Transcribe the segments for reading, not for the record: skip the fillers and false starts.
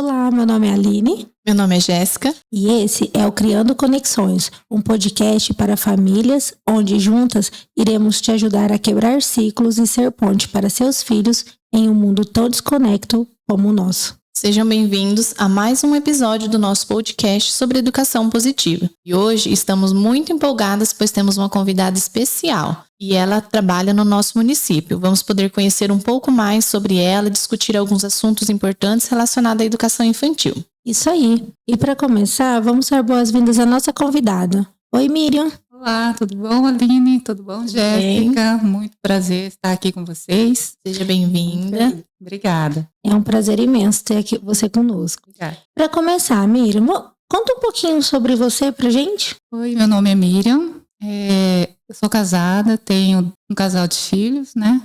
Olá, meu nome é Aline. Meu nome é Jéssica. E esse é o Criando Conexões, um podcast para famílias, onde juntas iremos te ajudar a quebrar ciclos e ser ponte para seus filhos em um mundo tão desconecto como o nosso. Sejam bem-vindos a mais um episódio do nosso podcast sobre educação positiva. E hoje estamos muito empolgadas, pois temos uma convidada especial. E ela trabalha no nosso município. Vamos poder conhecer um pouco mais sobre ela e discutir alguns assuntos importantes relacionados à educação infantil. Isso aí. E para começar, vamos dar boas-vindas à nossa convidada. Oi, Miriam. Olá, tudo bom, Aline? Tudo bom, Jéssica? Muito prazer estar aqui com vocês. Seja bem-vinda. Obrigada. É um prazer imenso ter aqui você conosco. Para começar, Miriam, conta um pouquinho sobre você pra gente. Oi, meu nome é Miriam. Eu sou casada, tenho um casal de filhos, né?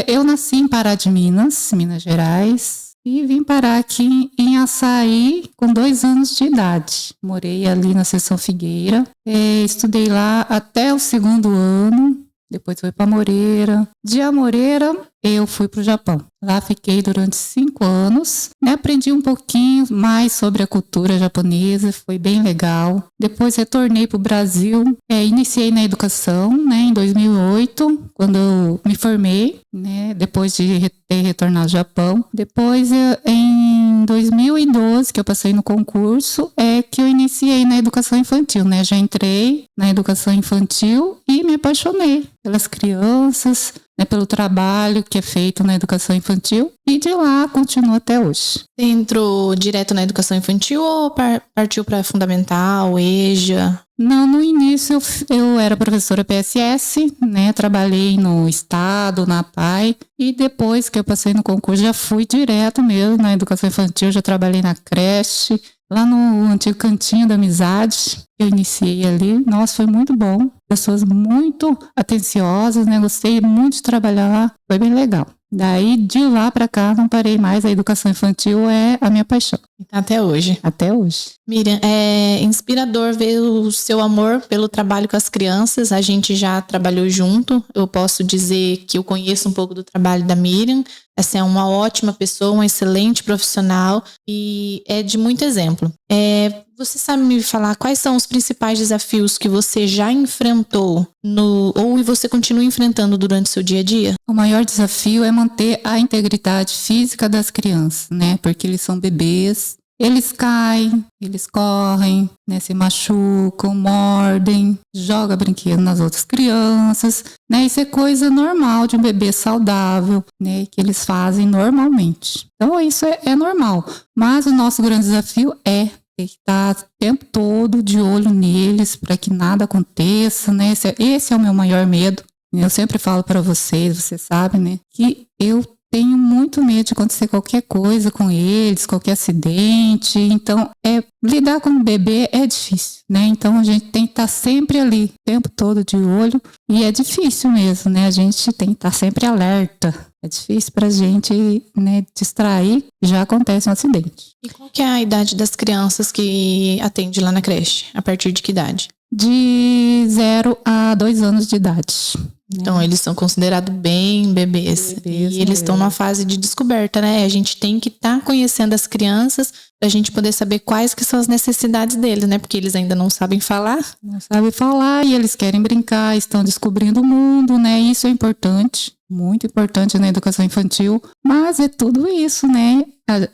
Eu nasci em Pará de Minas, Minas Gerais. E vim parar aqui em Açaí com 2 anos de idade. Morei ali na Seção Figueira. Estudei lá até o 2º ano. Depois fui para Moreira. De Amoreira, eu fui para o Japão. Lá fiquei durante 5 anos. Aprendi um pouquinho mais sobre a cultura japonesa. Foi bem legal. Depois retornei para o Brasil. Iniciei na educação, em 2008, quando eu me formei, depois de ter retornado ao Japão. Depois, em 2012, que eu passei no concurso, que eu iniciei na educação infantil. Já entrei na educação infantil e me apaixonei pelas crianças, pelo trabalho que é feito na educação infantil, e de lá continuo até hoje. Você entrou direto na educação infantil ou partiu para fundamental, EJA? Não, no início eu era professora PSS, trabalhei no estado, na PAI, e depois que eu passei no concurso já fui direto mesmo na educação infantil, já trabalhei na creche, lá no antigo Cantinho da Amizade, eu iniciei ali. Nossa, foi muito bom. Pessoas muito atenciosas, gostei muito de trabalhar lá, foi bem legal. Daí, de lá para cá, não parei mais. A educação infantil é a minha paixão. Até hoje. Até hoje. Miriam, é inspirador ver o seu amor pelo trabalho com as crianças. A gente já trabalhou junto. Eu posso dizer que eu conheço um pouco do trabalho da Miriam. Essa é uma ótima pessoa, uma excelente profissional e é de muito exemplo. Você sabe me falar quais são os principais desafios que você já enfrentou ou você continua enfrentando durante o seu dia a dia? O maior desafio é manter a integridade física das crianças, Porque eles são bebês. Eles caem, eles correm, se machucam, mordem, jogam brinquedo nas outras crianças, Isso é coisa normal de um bebê saudável, que eles fazem normalmente. Então isso é normal. Mas o nosso grande desafio é ter que estar o tempo todo de olho neles para que nada aconteça, Esse é o meu maior medo. Eu sempre falo para vocês, vocês sabem, que eu tenho muito medo de acontecer qualquer coisa com eles, qualquer acidente. Então, lidar com o bebê é difícil, Então, a gente tem que estar sempre ali, o tempo todo de olho. E é difícil mesmo, A gente tem que estar sempre alerta. É difícil pra gente, distrair, já acontece um acidente. E qual que é a idade das crianças que atende lá na creche? A partir de que idade? De 0 a 2 anos de idade. Então, eles são considerados bem bebês. E eles estão numa fase de descoberta, A gente tem que estar conhecendo as crianças pra gente poder saber quais que são as necessidades deles, Porque eles ainda não sabem falar. Não sabem falar e eles querem brincar, estão descobrindo o mundo, Isso é importante, muito importante na educação infantil. Mas é tudo isso,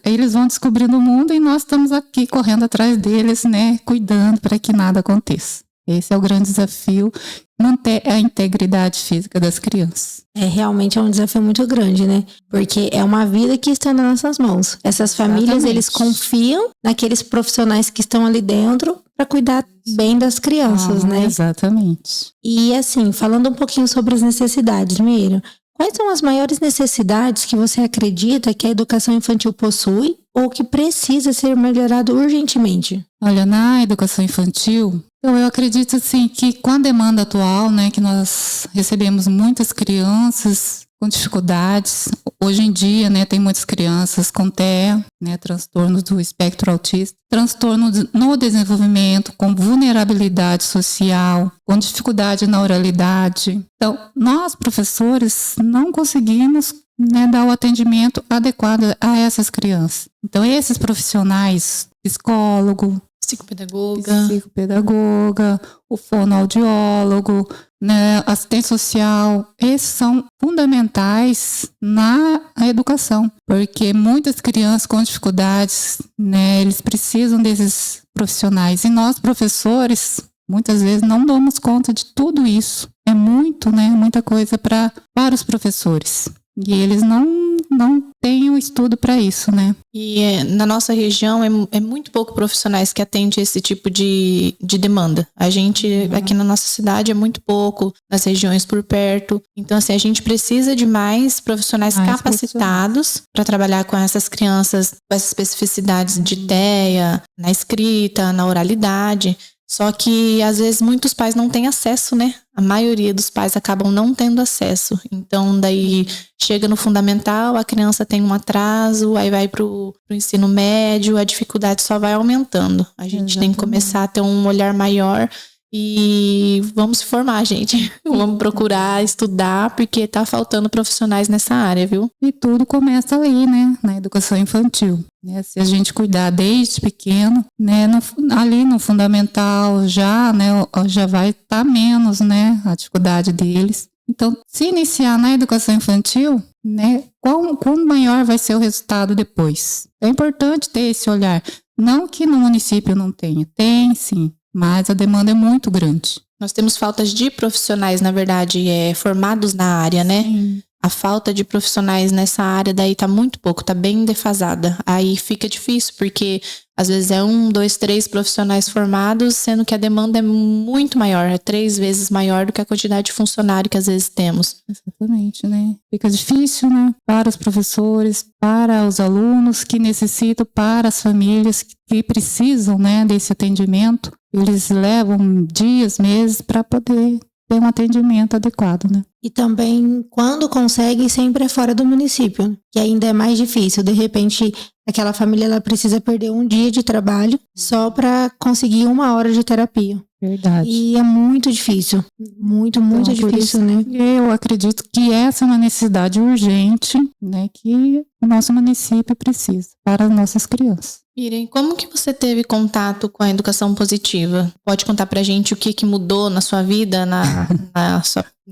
Eles vão descobrindo o mundo e nós estamos aqui correndo atrás deles, Cuidando para que nada aconteça. Esse é o grande desafio, manter a integridade física das crianças. Realmente é um desafio muito grande, Porque é uma vida que está nas nossas mãos. Essas famílias, eles confiam naqueles profissionais que estão ali dentro para cuidar bem das crianças, Exatamente. E assim, falando um pouquinho sobre as necessidades, Miriam, quais são as maiores necessidades que você acredita que a educação infantil possui ou que precisa ser melhorado urgentemente? Olha, na educação infantil, eu acredito assim que com a demanda atual, que nós recebemos muitas crianças com dificuldades. Hoje em dia, tem muitas crianças com TEA, transtorno do espectro autista, transtorno no desenvolvimento, com vulnerabilidade social, com dificuldade na oralidade. Então, nós, professores, não conseguimos né, dar o atendimento adequado a essas crianças. Então, esses profissionais, psicólogo, psicopedagoga, o fonoaudiólogo, né, assistente social, esses são fundamentais na educação, porque muitas crianças com dificuldades, né, eles precisam desses profissionais. E nós, professores, muitas vezes não damos conta de tudo isso. É muito, né, muita coisa para os professores. E eles não têm o estudo para isso, né? E na nossa região é muito pouco profissionais que atendem esse tipo de demanda. A gente, aqui na nossa cidade, é muito pouco, nas regiões por perto. Então, assim, a gente precisa de mais profissionais capacitados para trabalhar com essas crianças, com essas especificidades de TEA, na escrita, na oralidade. Só que, às vezes, muitos pais não têm acesso, né? A maioria dos pais acabam não tendo acesso. Então, daí, chega no fundamental, a criança tem um atraso, aí vai pro ensino médio, a dificuldade só vai aumentando. A gente tem que começar a ter um olhar maior e vamos se formar, gente. Vamos procurar estudar, porque tá faltando profissionais nessa área, viu? E tudo começa ali, né? Na educação infantil. Né? Se a gente cuidar desde pequeno, né? Ali no fundamental já, né? Já vai estar menos, né? A dificuldade deles. Então, se iniciar na educação infantil, né? Quão maior vai ser o resultado depois? É importante ter esse olhar. Não que no município não tenha. Tem, sim. Mas a demanda é muito grande. Nós temos faltas de profissionais, na verdade, formados na área, né? Sim. A falta de profissionais nessa área daí tá muito pouco, tá bem defasada. Aí fica difícil, porque às vezes é 1, 2, 3 profissionais formados, sendo que a demanda é muito maior, é 3 vezes maior do que a quantidade de funcionário que às vezes temos. Exatamente, né? Fica difícil, né? Para os professores, para os alunos que necessitam, para as famílias que precisam, né, desse atendimento. Eles levam dias, meses para poder ter um atendimento adequado, né? E também, quando consegue, sempre é fora do município, que ainda é mais difícil. De repente, aquela família ela precisa perder um dia de trabalho só para conseguir 1 hora de terapia. Verdade. E é muito difícil. Muito difícil, né? Eu acredito que essa é uma necessidade urgente, né? Que o nosso município precisa para as nossas crianças. Miriam, como que você teve contato com a educação positiva? Pode contar pra gente o que mudou na sua vida, na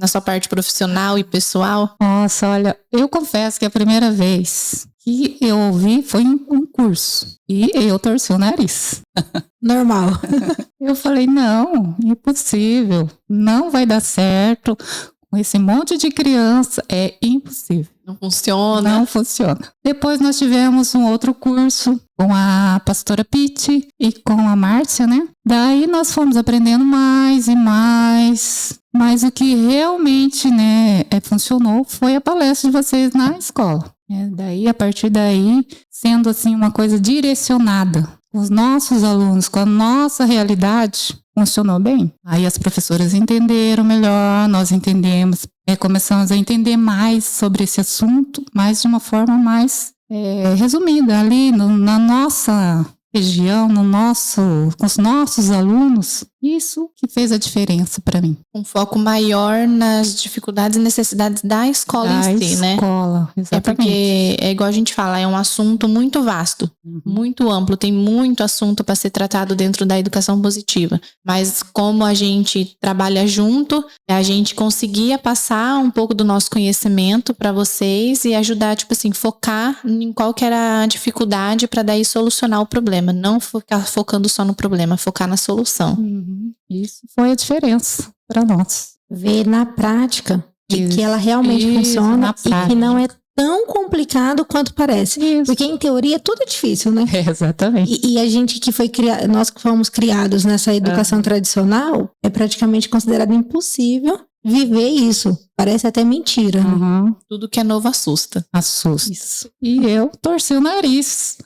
sua parte profissional e pessoal? Nossa, olha, eu confesso que a primeira vez que eu ouvi foi em um curso e eu torci o nariz. Normal. Eu falei, não, impossível, não vai dar certo. Com esse monte de criança, é impossível. Não funciona. Não funciona. Depois nós tivemos um outro curso com a pastora Piti e com a Márcia, né? Daí nós fomos aprendendo mais e mais. Mas o que realmente, né, funcionou foi a palestra de vocês na escola. Daí, a partir daí, sendo assim uma coisa direcionada com os nossos alunos, com a nossa realidade, funcionou bem. Aí as professoras entenderam melhor, nós entendemos, começamos a entender mais sobre esse assunto, mas de uma forma mais resumida ali na nossa região, com os nossos alunos. Isso que fez a diferença para mim. Um foco maior nas dificuldades e necessidades da escola em si, né? Da escola, exatamente. É porque, é igual a gente fala, é um assunto muito vasto, muito amplo, tem muito assunto para ser tratado dentro da educação positiva. Mas como a gente trabalha junto, a gente conseguia passar um pouco do nosso conhecimento para vocês e ajudar, tipo assim, focar em qual que era a dificuldade para daí solucionar o problema. Não ficar focando só no problema, focar na solução. Isso foi a diferença para nós. Ver na prática que ela realmente funciona e que não é tão complicado quanto parece. Isso. Porque em teoria tudo é difícil, né? Exatamente. E a gente que foi criado, nós que fomos criados nessa educação tradicional, é praticamente considerado impossível viver isso. Parece até mentira. Né? Tudo que é novo assusta. Assusta. Isso. E eu torci o nariz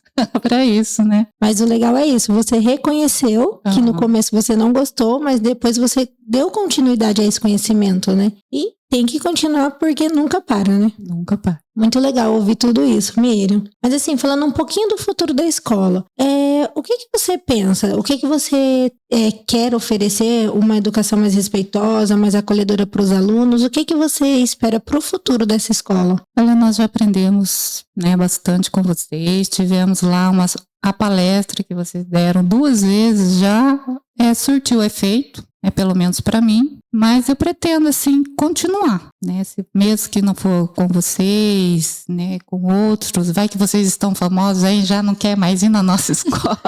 para isso, né? Mas o legal é isso, você reconheceu que no começo você não gostou, mas depois você deu continuidade a esse conhecimento, né? E tem que continuar porque nunca para, né? Nunca para. Muito legal ouvir tudo isso, Miriam. Mas assim, falando um pouquinho do futuro da escola, O que você pensa? O que você quer oferecer? Uma educação mais respeitosa, mais acolhedora para os alunos? O que você espera para o futuro dessa escola? Olha, nós já aprendemos, né, bastante com vocês. Tivemos lá a palestra que vocês deram 2 vezes, já surtiu efeito, pelo menos para mim. Mas eu pretendo, assim, continuar, né? Mesmo que não for com vocês, né? Com outros, vai que vocês estão famosos aí, já não quer mais ir na nossa escola.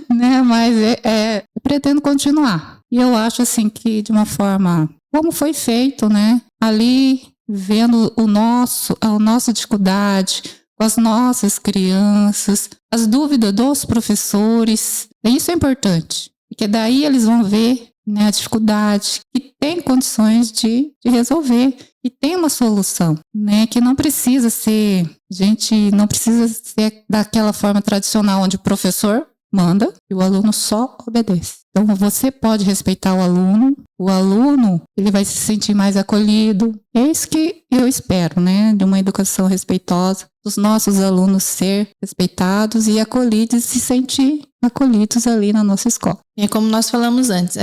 Né? Mas eu pretendo continuar. E eu acho, assim, que de uma forma, como foi feito, né? Ali, vendo a nossa dificuldade, com as nossas crianças, as dúvidas dos professores. Isso é importante, porque daí eles vão ver, né, a dificuldade, que tem condições de resolver, e tem uma solução, né, que não precisa ser daquela forma tradicional, onde o professor manda e o aluno só obedece. Então você pode respeitar o aluno ele vai se sentir mais acolhido. É isso que eu espero, né, de uma educação respeitosa, dos nossos alunos ser respeitados e acolhidos e se sentir acolhidos ali na nossa escola. É como nós falamos antes,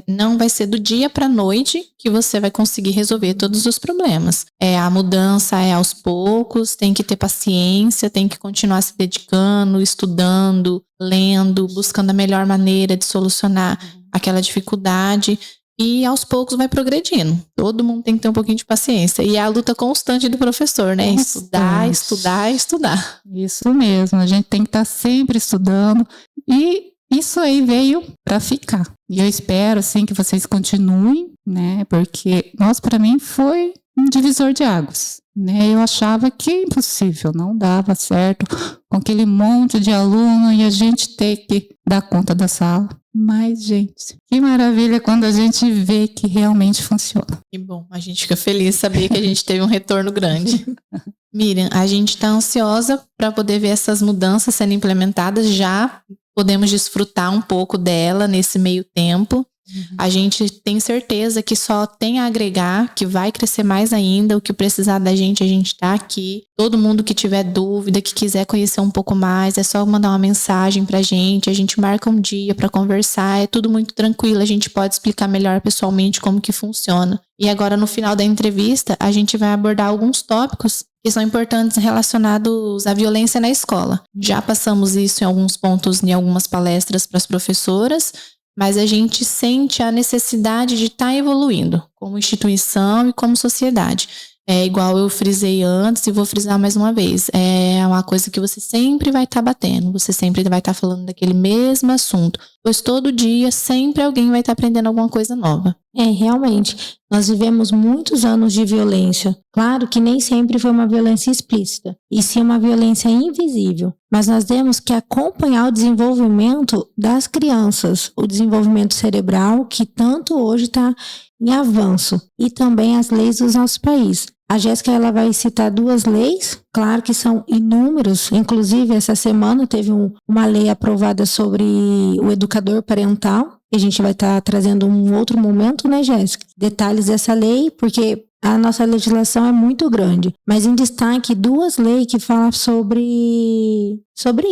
não vai ser do dia para a noite que você vai conseguir resolver todos os problemas. A mudança é aos poucos, tem que ter paciência, tem que continuar se dedicando, estudando, lendo, buscando a melhor maneira de solucionar aquela dificuldade. E aos poucos vai progredindo. Todo mundo tem que ter um pouquinho de paciência. E é a luta constante do professor, né? Estudar. Isso mesmo, a gente tem que estar sempre estudando. E isso aí veio para ficar. E eu espero, assim, que vocês continuem, né? Porque, para mim foi um divisor de águas, né? Eu achava que é impossível, não dava certo com aquele monte de aluno e a gente ter que dar conta da sala. Mas, gente, que maravilha quando a gente vê que realmente funciona. Que bom, a gente fica feliz de saber que a gente teve um retorno grande. Miriam, a gente está ansiosa para poder ver essas mudanças sendo implementadas. Já podemos desfrutar um pouco dela nesse meio tempo. A gente tem certeza que só tem a agregar, que vai crescer mais ainda. O que precisar da gente, a gente tá aqui. Todo mundo que tiver dúvida, que quiser conhecer um pouco mais, é só mandar uma mensagem pra gente. A gente marca um dia para conversar. É tudo muito tranquilo. A gente pode explicar melhor pessoalmente como que funciona. E agora, no final da entrevista, a gente vai abordar alguns tópicos que são importantes relacionados à violência na escola. Já passamos isso em alguns pontos, em algumas palestras para as professoras, mas a gente sente a necessidade de estar evoluindo como instituição e como sociedade. Igual eu frisei antes e vou frisar mais uma vez. É uma coisa que você sempre vai estar batendo, você sempre vai estar falando daquele mesmo assunto, pois todo dia sempre alguém vai estar aprendendo alguma coisa nova. Realmente, nós vivemos muitos anos de violência. Claro que nem sempre foi uma violência explícita, e sim uma violência invisível. Mas nós temos que acompanhar o desenvolvimento das crianças, o desenvolvimento cerebral, que tanto hoje está em avanço, e também as leis do nosso país. A Jéssica, ela vai citar 2 leis, claro que são inúmeros, inclusive essa semana teve uma lei aprovada sobre o educador parental, e a gente vai estar trazendo um outro momento, né, Jéssica? Detalhes dessa lei, porque a nossa legislação é muito grande, mas em destaque 2 leis que falam sobre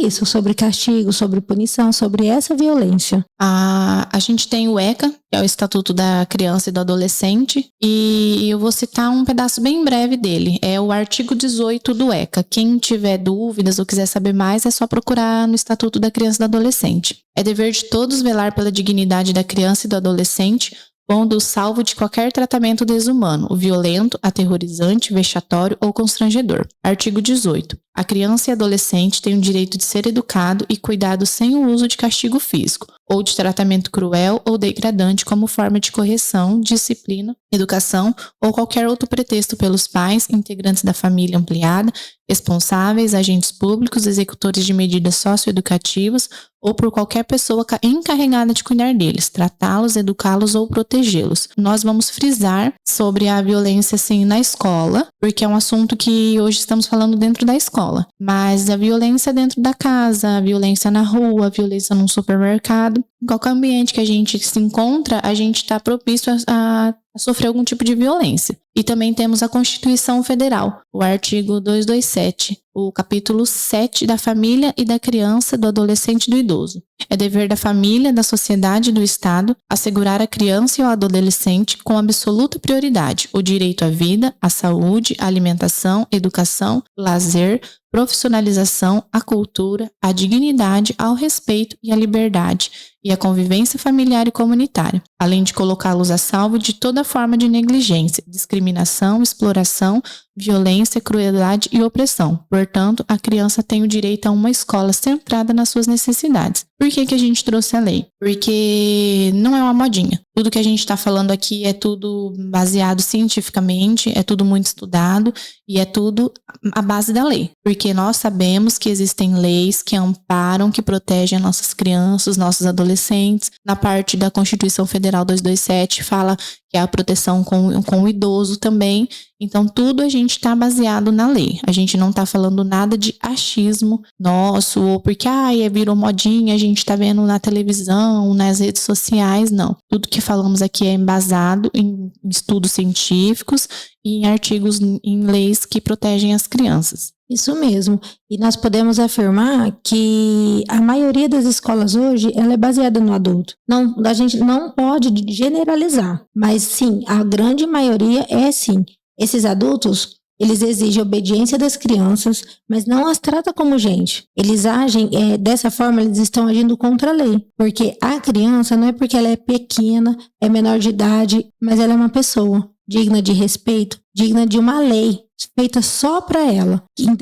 isso, sobre castigo, sobre punição, sobre essa violência. A gente tem o ECA, que é o Estatuto da Criança e do Adolescente, e eu vou citar um pedaço bem breve dele. É o artigo 18 do ECA. Quem tiver dúvidas ou quiser saber mais, é só procurar no Estatuto da Criança e do Adolescente. É dever de todos velar pela dignidade da criança e do adolescente, pondo-o salvo de qualquer tratamento desumano, violento, aterrorizante, vexatório ou constrangedor. Artigo 18. A criança e adolescente têm o direito de ser educado e cuidado sem o uso de castigo físico, ou de tratamento cruel ou degradante como forma de correção, disciplina, educação ou qualquer outro pretexto pelos pais, integrantes da família ampliada, responsáveis, agentes públicos, executores de medidas socioeducativas ou por qualquer pessoa encarregada de cuidar deles, tratá-los, educá-los ou protegê-los. Nós vamos frisar sobre a violência, assim, na escola, porque é um assunto que hoje estamos falando dentro da escola, mas a violência dentro da casa, a violência na rua, a violência num supermercado, Em qualquer ambiente que a gente se encontra, a gente está propício a sofrer algum tipo de violência. E também temos a Constituição Federal, o artigo 227, o capítulo 7 da família e da criança, do adolescente e do idoso. É dever da família, da sociedade e do Estado assegurar à criança e ao adolescente com absoluta prioridade o direito à vida, à saúde, à alimentação, educação, lazer, profissionalização, à cultura, à dignidade, ao respeito e à liberdade e à convivência familiar e comunitária, além de colocá-los a salvo de toda forma de negligência, discriminação, exploração, violência, crueldade e opressão. Portanto, a criança tem o direito a uma escola centrada nas suas necessidades. Por que a gente trouxe a lei? Porque não é uma modinha. Tudo que a gente está falando aqui é tudo baseado cientificamente, é tudo muito estudado e é tudo à base da lei. Porque nós sabemos que existem leis que amparam, que protegem as nossas crianças, os nossos adolescentes. Na parte da Constituição Federal 227 fala que é a proteção com o idoso também. Então, tudo a gente está baseado na lei. A gente não está falando nada de achismo nosso, ou porque virou modinha, a gente está vendo na televisão, nas redes sociais, não. Tudo que falamos aqui é embasado em estudos científicos e em artigos, em leis que protegem as crianças. Isso mesmo. E nós podemos afirmar que a maioria das escolas hoje, ela é baseada no adulto. Não, a gente não pode generalizar, mas sim, a grande maioria é sim. Esses adultos, eles exigem obediência das crianças, mas não as trata como gente. Eles agem, dessa forma, eles estão agindo contra a lei. Porque a criança não é porque ela é pequena, é menor de idade, mas ela é uma pessoa digna de respeito, digna de uma lei feita só para ela, em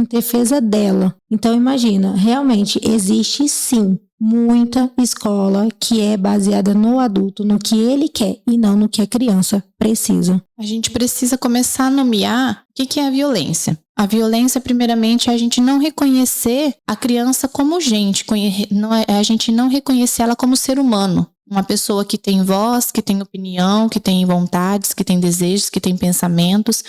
defesa dela. Então imagina, realmente existe sim muita escola que é baseada no adulto, no que ele quer e não no que a criança precisa. A gente precisa começar a nomear o que é a violência. A violência, primeiramente, é a gente não reconhecer a criança como gente, a gente não reconhecer ela como ser humano. Uma pessoa que tem voz, que tem opinião, que tem vontades, que tem desejos, que tem pensamentos.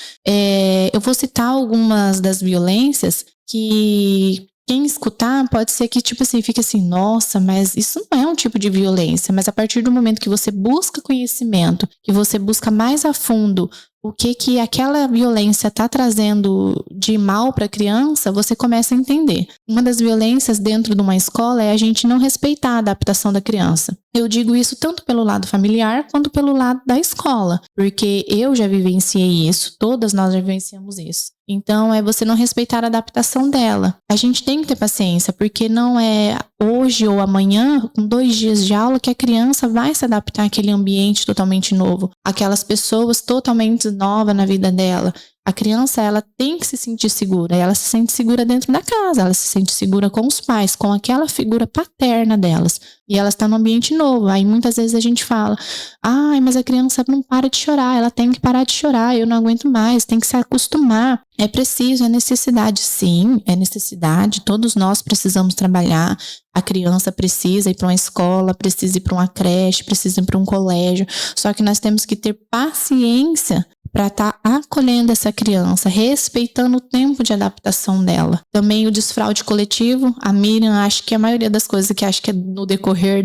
Eu vou citar algumas das violências que quem escutar pode ser que, fique assim, nossa, mas isso não é um tipo de violência. Mas a partir do momento que você busca conhecimento, que você busca mais a fundo o que aquela violência está trazendo de mal para a criança, você começa a entender. Uma das violências dentro de uma escola é a gente não respeitar a adaptação da criança. Eu digo isso tanto pelo lado familiar quanto pelo lado da escola, porque eu já vivenciei isso, todas nós já vivenciamos isso. Então, é você não respeitar a adaptação dela. A gente tem que ter paciência, porque não é hoje ou amanhã, com 2 dias de aula, que a criança vai se adaptar àquele ambiente totalmente novo, aquelas pessoas totalmente novas na vida dela. A criança, ela tem que se sentir segura. Ela se sente segura dentro da casa. Ela se sente segura com os pais, com aquela figura paterna delas. E ela está num ambiente novo. Aí muitas vezes a gente fala, mas a criança não para de chorar. Ela tem que parar de chorar. Eu não aguento mais. Tem que se acostumar. É preciso, é necessidade. Sim, é necessidade. Todos nós precisamos trabalhar. A criança precisa ir para uma escola, precisa ir para uma creche, precisa ir para um colégio. Só que nós temos que ter paciência para estar acolhendo essa criança, respeitando o tempo de adaptação dela. Também o desfraude coletivo. A Miriam, acho que a maioria das coisas que acho que é no decorrer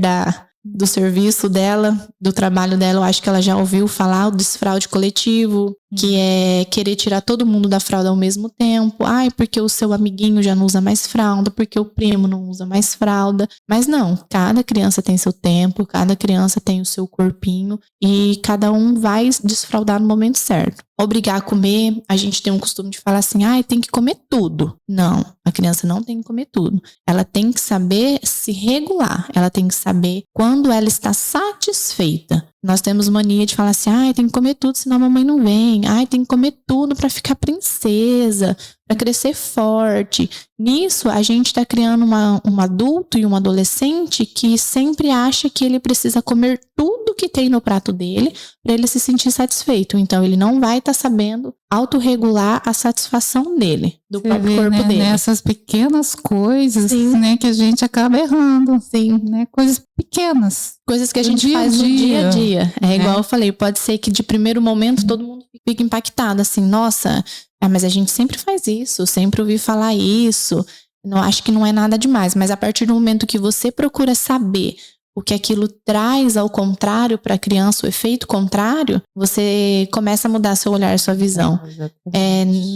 do serviço dela, do trabalho dela, eu acho que ela já ouviu falar o desfraude coletivo, que é querer tirar todo mundo da fralda ao mesmo tempo. Porque o seu amiguinho já não usa mais fralda, porque o primo não usa mais fralda. Mas não, cada criança tem seu tempo, cada criança tem o seu corpinho e cada um vai desfraldar no momento certo. Obrigar a comer, a gente tem um costume de falar assim, tem que comer tudo. Não, a criança não tem que comer tudo. Ela tem que saber se regular, ela tem que saber quando ela está satisfeita. Nós temos mania de falar assim, tem que comer tudo, senão a mamãe não vem. Tem que comer tudo para ficar princesa, para crescer forte. Nisso, a gente está criando um adulto e um adolescente que sempre acha que ele precisa comer tudo que tem no prato dele para ele se sentir satisfeito. Então, ele não vai estar sabendo autorregular a satisfação dele, do próprio corpo dele. Nessas pequenas coisas, né, que a gente acaba errando. Sim. Né, coisas pequenas. Coisas que a gente faz no dia a dia. Igual eu falei, pode ser que de primeiro momento todo mundo fique impactado, assim, nossa, mas a gente sempre faz isso, sempre ouvi falar isso. Não, acho que não é nada demais, mas a partir do momento que você procura saber o que aquilo traz ao contrário para a criança, o efeito contrário, você começa a mudar seu olhar, sua visão.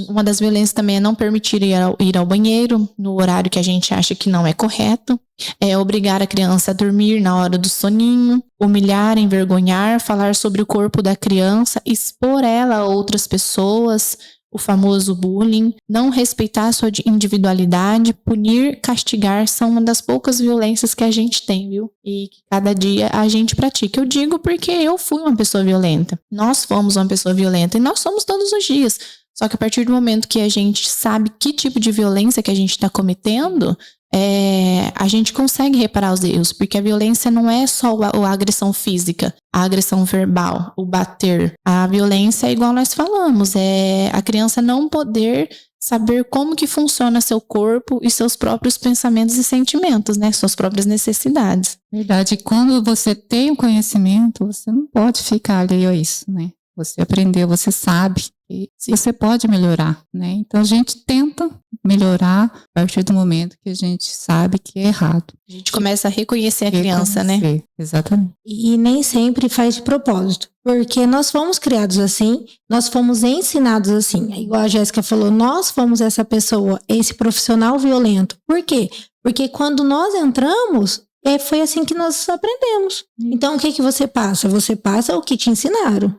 Uma das violências também é não permitir ir ao banheiro no horário que a gente acha que não é correto. É obrigar a criança a dormir na hora do soninho, humilhar, envergonhar, falar sobre o corpo da criança, expor ela a outras pessoas, o famoso bullying, não respeitar sua individualidade, punir, castigar, são uma das poucas violências que a gente tem, viu? E que cada dia a gente pratica. Eu digo porque eu fui uma pessoa violenta. Nós fomos uma pessoa violenta e nós somos todos os dias. Só que a partir do momento que a gente sabe que tipo de violência que a gente está cometendo, a gente consegue reparar os erros, porque a violência não é só a agressão física, a agressão verbal, o bater. A violência é igual nós falamos, é a criança não poder saber como que funciona seu corpo e seus próprios pensamentos e sentimentos, né? Suas próprias necessidades. Verdade. E quando você tem o conhecimento, você não pode ficar alheio a isso, né? Você aprendeu, você sabe que você pode melhorar, né? Então a gente tenta melhorar a partir do momento que a gente sabe que é errado. A gente começa a reconhecer a criança, né? Exatamente. E nem sempre faz de propósito, porque nós fomos criados assim, nós fomos ensinados assim. Igual a Jéssica falou, nós fomos essa pessoa, esse profissional violento. Por quê? Porque quando nós entramos, foi assim que nós aprendemos. Então, o que você passa? Você passa o que te ensinaram.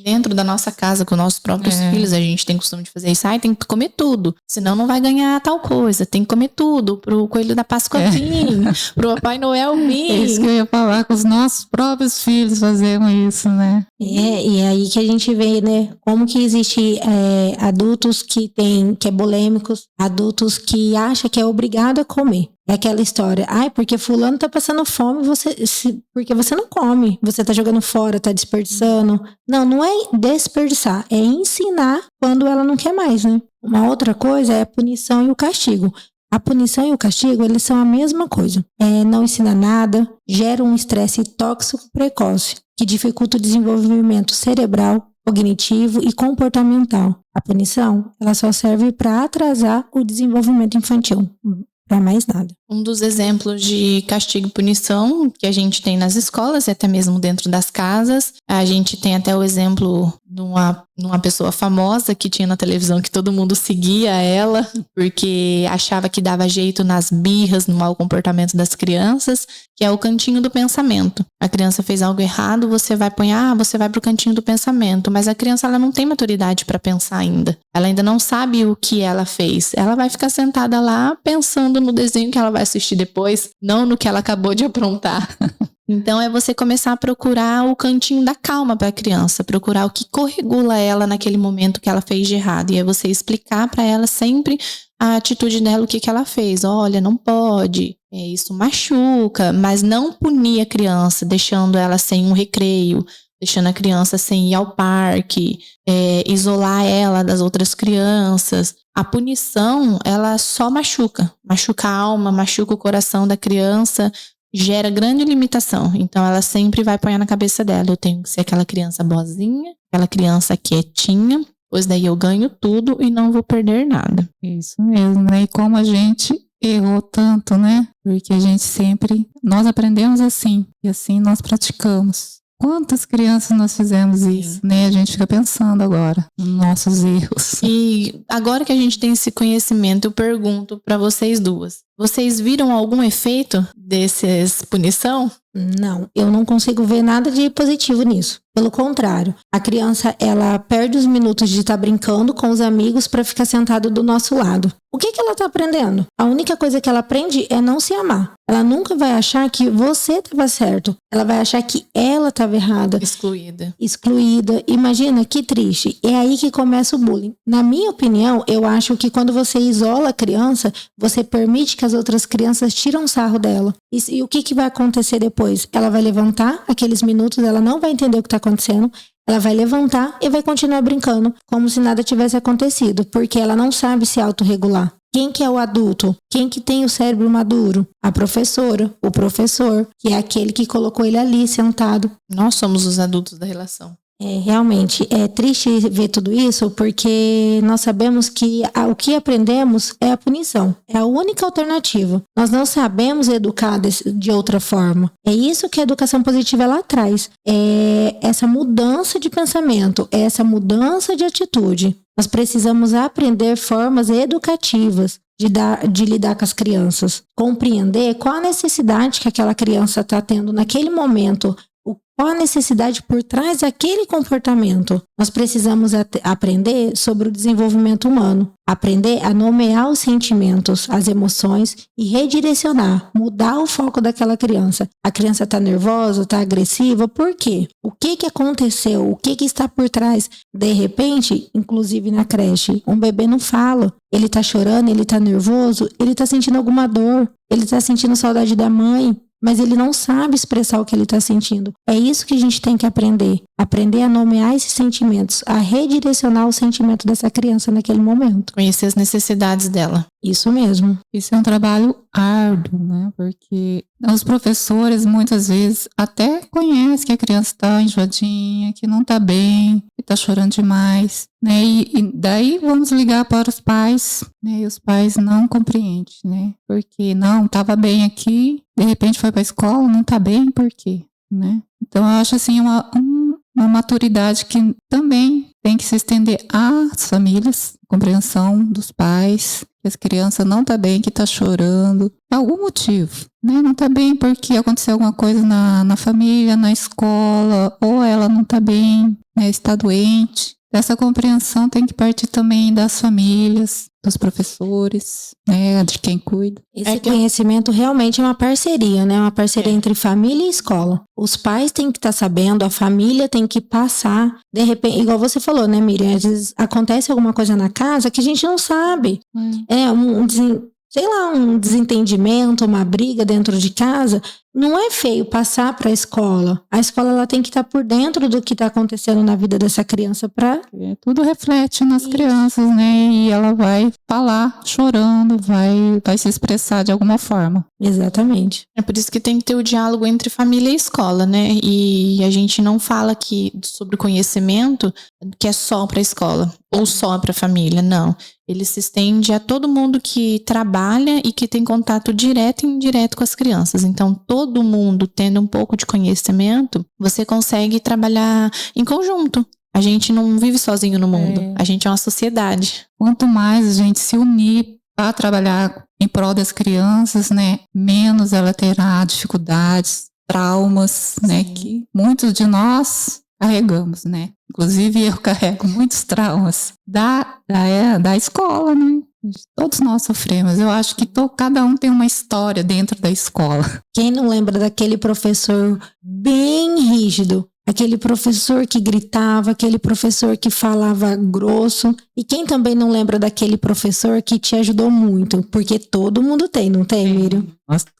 Dentro da nossa casa, com nossos próprios filhos, a gente tem costume de fazer isso. Tem que comer tudo, senão não vai ganhar tal coisa. Tem que comer tudo, pro Coelho da Páscoa vir, pro Papai Noel vir. É isso que eu ia falar, com os nossos próprios filhos fazemos isso, né? E é aí que a gente vê, né, como que existe adultos que é bulêmicos, adultos que acham que é obrigado a comer. É aquela história, porque fulano tá passando fome, porque você não come, você tá jogando fora, tá desperdiçando. Não é desperdiçar, é ensinar quando ela não quer mais, né? Uma outra coisa é a punição e o castigo. A punição e o castigo, eles são a mesma coisa. Não ensina nada, gera um estresse tóxico precoce, que dificulta o desenvolvimento cerebral, cognitivo e comportamental. A punição, ela só serve para atrasar o desenvolvimento infantil. Para mais nada. Um dos exemplos de castigo e punição que a gente tem nas escolas e até mesmo dentro das casas, a gente tem até o exemplo de uma pessoa famosa que tinha na televisão que todo mundo seguia ela porque achava que dava jeito nas birras, no mau comportamento das crianças, que é o cantinho do pensamento. A criança fez algo errado, você vai pro cantinho do pensamento, mas a criança ela não tem maturidade para pensar ainda. Ela ainda não sabe o que ela fez. Ela vai ficar sentada lá pensando no desenho que ela vai assistir depois, não no que ela acabou de aprontar. Então é você começar a procurar o cantinho da calma para a criança, procurar o que corregula ela naquele momento que ela fez de errado. E é você explicar para ela sempre a atitude dela, o que ela fez. Olha, não pode, isso machuca, mas não punir a criança, deixando ela sem um recreio, deixando a criança sem ir ao parque, isolar ela das outras crianças. A punição, ela só machuca a alma, machuca o coração da criança, gera grande limitação. Então ela sempre vai pôr na cabeça dela, eu tenho que ser aquela criança boazinha, aquela criança quietinha, pois daí eu ganho tudo e não vou perder nada. Isso mesmo, né? E como a gente errou tanto, né? Porque nós aprendemos assim, e assim nós praticamos. Quantas crianças nós fizemos isso, né? A gente fica pensando agora nos nossos erros. E agora que a gente tem esse conhecimento, eu pergunto para vocês duas. Vocês viram algum efeito dessas punição? Não, eu não consigo ver nada de positivo nisso. Pelo contrário, a criança, ela perde os minutos de estar brincando com os amigos para ficar sentado do nosso lado. O que ela está aprendendo? A única coisa que ela aprende é não se amar. Ela nunca vai achar que você estava certo. Ela vai achar que ela estava errada. Excluída. Imagina, que triste. É aí que começa o bullying. Na minha opinião, eu acho que quando você isola a criança, você permite que as outras crianças tiram sarro dela. E o que vai acontecer depois? Ela vai levantar aqueles minutos, ela não vai entender o que está acontecendo. Ela vai levantar e vai continuar brincando, como se nada tivesse acontecido, porque ela não sabe se autorregular. Quem que é o adulto? Quem que tem o cérebro maduro? A professora, o professor, que é aquele que colocou ele ali sentado. Nós somos os adultos da relação. Realmente é triste ver tudo isso, porque nós sabemos que o que aprendemos é a punição, é a única alternativa. Nós não sabemos educar de outra forma. É isso que a educação positiva ela traz, é essa mudança de pensamento, é essa mudança de atitude. Nós precisamos aprender formas educativas de lidar com as crianças, compreender qual a necessidade que aquela criança está tendo naquele momento, qual a necessidade por trás daquele comportamento. Nós precisamos aprender sobre o desenvolvimento humano, aprender a nomear os sentimentos, as emoções e redirecionar, mudar o foco daquela criança. A criança está nervosa, está agressiva, por quê? O que aconteceu? O que está por trás? De repente, inclusive na creche, um bebê não fala. Ele está chorando, ele está nervoso, ele está sentindo alguma dor, ele está sentindo saudade da mãe, mas ele não sabe expressar o que ele está sentindo. É isso que a gente tem que aprender. Aprender a nomear esses sentimentos, a redirecionar o sentimento dessa criança naquele momento. Conhecer as necessidades dela. Isso mesmo. Isso é um trabalho árduo, né? Porque os professores muitas vezes até conhecem que a criança está enjoadinha, que não está bem, que está chorando demais, né? E daí vamos ligar para os pais, né? E os pais não compreendem, né? Porque não, estava bem aqui, de repente foi para a escola, não está bem, por quê? Né? Então eu acho assim uma maturidade que também tem que se estender às famílias, compreensão dos pais, que as crianças não tá bem, que tá chorando, por algum motivo, né? Não tá bem porque aconteceu alguma coisa na família, na escola, ou ela não tá bem, né? Está doente. Essa compreensão tem que partir também das famílias, dos professores, né, de quem cuida. Esse conhecimento realmente é uma parceria, né? Uma parceria entre família e escola. Os pais têm que estar sabendo, a família tem que passar. De repente, igual você falou, né, Miriam? Às vezes acontece alguma coisa na casa que a gente não sabe. Um desentendimento, uma briga dentro de casa, não é feio passar para a escola. A escola ela tem que estar por dentro do que está acontecendo na vida dessa criança para... Tudo reflete nas crianças, né? E ela vai falar chorando, vai se expressar de alguma forma. Exatamente. É por isso que tem que ter o diálogo entre família e escola, né? E a gente não fala aqui sobre conhecimento que é só para a escola ou só para a família, não. Ele se estende a todo mundo que trabalha e que tem contato direto e indireto com as crianças. Então, todo mundo tendo um pouco de conhecimento, você consegue trabalhar em conjunto. A gente não vive sozinho no mundo. A gente é uma sociedade. Quanto mais a gente se unir para trabalhar em prol das crianças, né, menos ela terá dificuldades, traumas, né, que muitos de nós carregamos, né? Inclusive eu carrego muitos traumas da escola, né? Todos nós sofremos. Eu acho que cada um tem uma história dentro da escola. Quem não lembra daquele professor bem rígido? Aquele professor que gritava, aquele professor que falava grosso. E quem também não lembra daquele professor que te ajudou muito? Porque todo mundo tem, não tem, Miriam?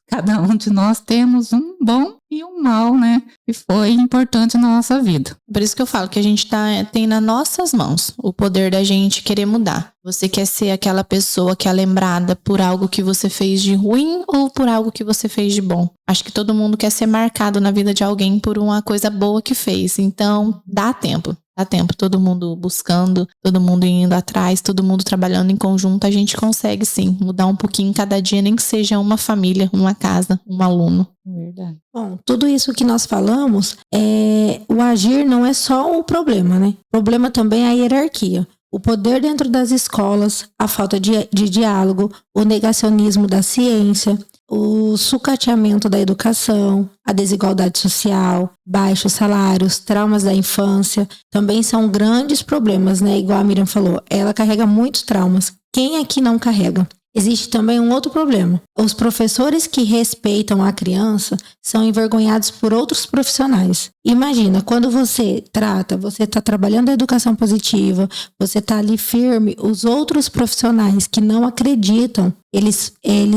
Cada um de nós temos um bom e um mal, né? Que foi importante na nossa vida. Por isso que eu falo que a gente tem nas nossas mãos o poder da gente querer mudar. Você quer ser aquela pessoa que é lembrada por algo que você fez de ruim ou por algo que você fez de bom? Acho que todo mundo quer ser marcado na vida de alguém por uma coisa boa que fez. Então, dá tempo. Dá tempo, todo mundo buscando, todo mundo indo atrás, todo mundo trabalhando em conjunto, a gente consegue sim mudar um pouquinho cada dia, nem que seja uma família, uma casa, um aluno. Verdade. Bom, tudo isso que nós falamos, o agir não é só o problema, né? O problema também é a hierarquia. O poder dentro das escolas, a falta de diálogo, o negacionismo da ciência, o sucateamento da educação, a desigualdade social, baixos salários, traumas da infância, também são grandes problemas, né? Igual a Miriam falou, ela carrega muitos traumas. Quem aqui não carrega? Existe também um outro problema. Os professores que respeitam a criança são envergonhados por outros profissionais. Imagina, quando você está trabalhando a educação positiva, você está ali firme, os outros profissionais que não acreditam, eles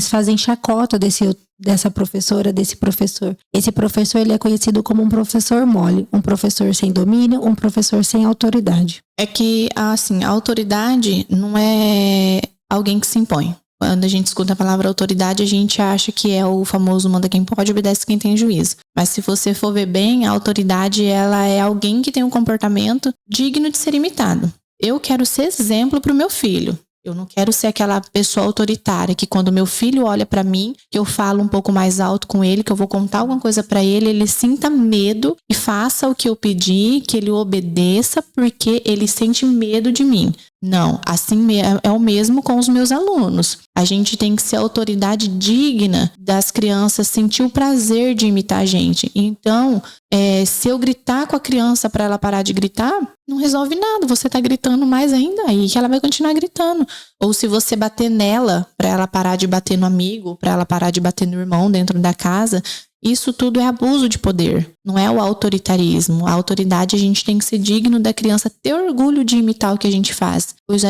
fazem chacota dessa professora, desse professor. Esse professor ele é conhecido como um professor mole, um professor sem domínio, um professor sem autoridade. É que, assim, a autoridade não é alguém que se impõe. Quando a gente escuta a palavra autoridade, a gente acha que é o famoso manda quem pode, obedece quem tem juízo. Mas se você for ver bem, a autoridade, ela é alguém que tem um comportamento digno de ser imitado. Eu quero ser exemplo para o meu filho. Eu não quero ser aquela pessoa autoritária que quando meu filho olha para mim, que eu falo um pouco mais alto com ele, que eu vou contar alguma coisa para ele, ele sinta medo e faça o que eu pedi, que ele obedeça porque ele sente medo de mim. Não, assim é o mesmo com os meus alunos. A gente tem que ser autoridade digna das crianças sentir o prazer de imitar a gente. Então, se eu gritar com a criança para ela parar de gritar, não resolve nada. Você tá gritando mais ainda aí que ela vai continuar gritando. Ou se você bater nela para ela parar de bater no amigo, para ela parar de bater no irmão dentro da casa, isso tudo é abuso de poder, não é o autoritarismo. A autoridade, a gente tem que ser digno da criança ter orgulho de imitar o que a gente faz. Pois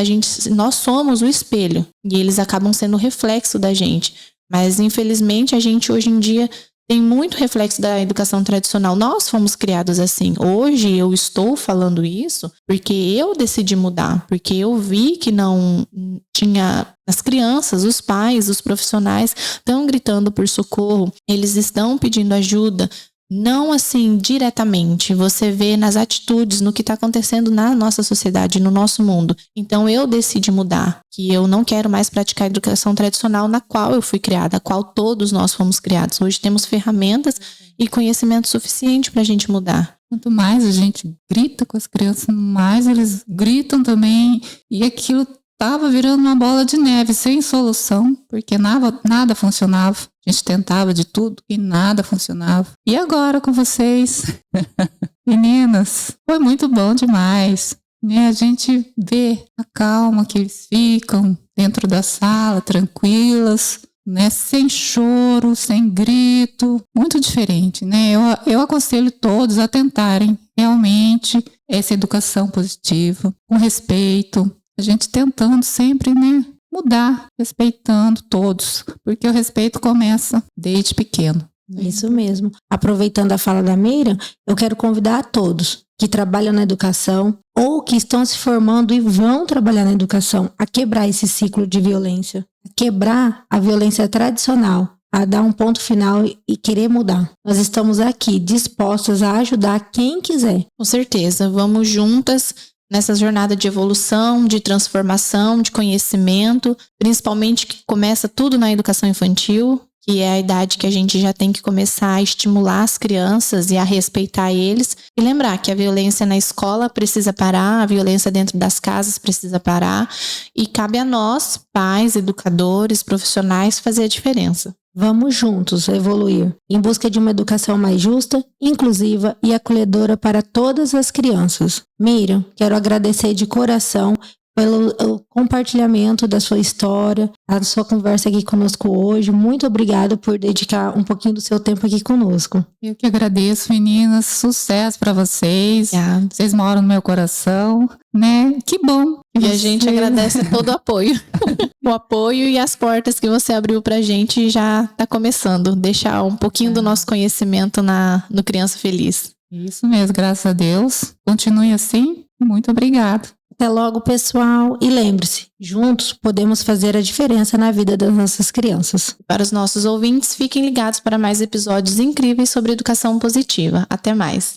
nós somos o espelho e eles acabam sendo o reflexo da gente. Mas, infelizmente, a gente hoje em dia tem muito reflexo da educação tradicional. Nós fomos criados assim. Hoje eu estou falando isso porque eu decidi mudar, porque eu vi que não tinha... As crianças, os pais, os profissionais estão gritando por socorro, eles estão pedindo ajuda, não assim diretamente, você vê nas atitudes, no que está acontecendo na nossa sociedade, no nosso mundo. Então eu decidi mudar, que eu não quero mais praticar a educação tradicional na qual eu fui criada, a qual todos nós fomos criados. Hoje temos ferramentas e conhecimento suficiente para a gente mudar. Quanto mais a gente grita com as crianças, mais eles gritam também, e aquilo estava virando uma bola de neve, sem solução, porque nada funcionava. A gente tentava de tudo e nada funcionava. E agora com vocês, meninas, foi muito bom demais. Né? A gente vê a calma que eles ficam dentro da sala, tranquilas, né? Sem choro, sem grito, muito diferente. Né? Eu aconselho todos a tentarem realmente essa educação positiva, com respeito, a gente tentando sempre, né, mudar, respeitando todos, porque o respeito começa desde pequeno. Isso mesmo. Aproveitando a fala da Miriam, eu quero convidar a todos que trabalham na educação ou que estão se formando e vão trabalhar na educação a quebrar esse ciclo de violência, a quebrar a violência tradicional, a dar um ponto final e querer mudar. Nós estamos aqui dispostos a ajudar quem quiser. Com certeza, vamos juntas nessa jornada de evolução, de transformação, de conhecimento, principalmente que começa tudo na educação infantil, que é a idade que a gente já tem que começar a estimular as crianças e a respeitar eles. E lembrar que a violência na escola precisa parar, a violência dentro das casas precisa parar, e cabe a nós, pais, educadores, profissionais, fazer a diferença. Vamos juntos evoluir em busca de uma educação mais justa, inclusiva e acolhedora para todas as crianças. Miriam, quero agradecer de coração pelo compartilhamento da sua história, a sua conversa aqui conosco hoje. Muito obrigada por dedicar um pouquinho do seu tempo aqui conosco. Eu que agradeço, meninas. Sucesso para vocês. Obrigada. Vocês moram no meu coração, né? Que bom. E a gente agradece todo o apoio. O apoio e as portas que você abriu pra gente já tá começando. Deixar um pouquinho do nosso conhecimento no Criança Feliz. Isso mesmo, graças a Deus. Continue assim. Muito obrigada. Até logo, pessoal. E lembre-se, juntos podemos fazer a diferença na vida das nossas crianças. Para os nossos ouvintes, fiquem ligados para mais episódios incríveis sobre educação positiva. Até mais.